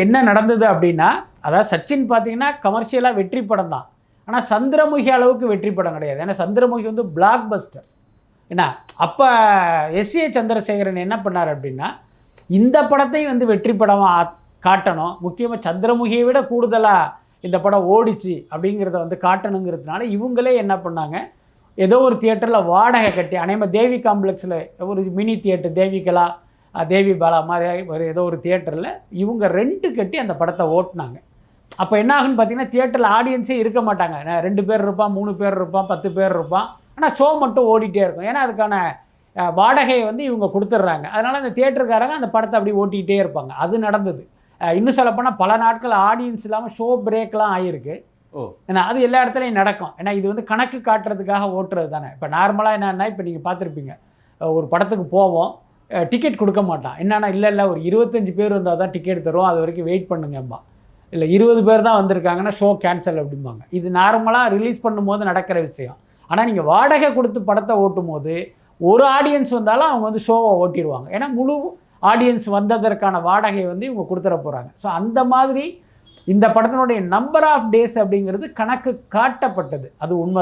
என்ன நடந்தது அப்படின்னா, அதாவது சச்சின் பார்த்தீங்கன்னா கமர்ஷியலாக வெற்றி படம் தான். ஆனால் சந்திரமுகி அளவுக்கு வெற்றி படம் கிடையாது. ஏன்னா சந்திரமுகி வந்து பிளாக் பஸ்டர். ஏன்னா அப்போ எஸ்.ஏ. சந்திரசேகரன் என்ன பண்ணார் அப்படின்னா, இந்த படத்தையும் வந்து வெற்றி படமாக காட்டணும், முக்கியமாக சந்திரமுகியை விட கூடுதலாக இந்த படம் ஓடிச்சு அப்படிங்கிறத வந்து காட்டணுங்கிறதுனால இவங்களே என்ன பண்ணாங்க, ஏதோ ஒரு தியேட்டரில் வாடகை கட்டி, அநேகமாக தேவி காம்ப்ளெக்ஸில் ஒரு மினி தியேட்டர் தேவிகலா தேவி பாலா மாதிரி ஒரு ஏதோ ஒரு தியேட்டரில் இவங்க ரெண்ட்டு கட்டி அந்த படத்தை ஓட்டினாங்க. அப்போ என்ன ஆகுன்னு பார்த்தீங்கன்னா, தியேட்டரில் ஆடியன்ஸே இருக்க மாட்டாங்க. 2 பேர் இருப்பான், 3 பேர் இருப்பான், 10 பேர் இருப்பான். ஆனால் ஷோ மட்டும் ஓடிட்டே இருக்கும். ஏன்னா அதுக்கான வாடகையை வந்து இவங்க கொடுத்துட்றாங்க. அதனால் அந்த தியேட்டருக்காரங்க அந்த படத்தை அப்படி ஓட்டிகிட்டே இருப்பாங்க. அது நடந்தது. இன்னும் சொல்லப்போனால் பல நாட்கள் ஆடியன்ஸ் இல்லாமல் ஷோ பிரேக்லாம் ஆகிருக்கு. ஏன்னா அது எல்லா இடத்துலையும் நடக்கும். ஏன்னா இது வந்து கணக்கு காட்டுறதுக்காக ஓட்டுறது தானே. இப்போ நார்மலாக என்னென்னா, இப்போ நீங்கள் பார்த்துருப்பீங்க, ஒரு படத்துக்கு போவோம், டிக்கெட் கொடுக்க மாட்டான். என்னென்னா, இல்லை ஒரு 25 பேர் வந்தால் தான் டிக்கெட் தருவோம், அது வரைக்கும் வெயிட் பண்ணுங்கம்பா. இல்லை 20 பேர் தான் வந்திருக்காங்கன்னா ஷோ கேன்சல் அப்படிம்பாங்க. இது நார்மலாக ரிலீஸ் பண்ணும்போது நடக்கிற விஷயம். ஆனால் நீங்கள் வாடகை கொடுத்து படத்தை ஓட்டும் போது ஒரு ஆடியன்ஸ் வந்தாலும் அவங்க வந்து ஷோவை ஓட்டிடுவாங்க. ஏன்னா முழு ஆடியன்ஸ் வந்ததற்கான வாடகையை வந்து இவங்க கொடுத்துட போகிறாங்க. ஸோ அந்த மாதிரி இந்த படத்தினுடைய நம்பர் ஆஃப் டேஸ் அப்படிங்கிறது கணக்கு காட்டப்பட்டது. அது உண்மை.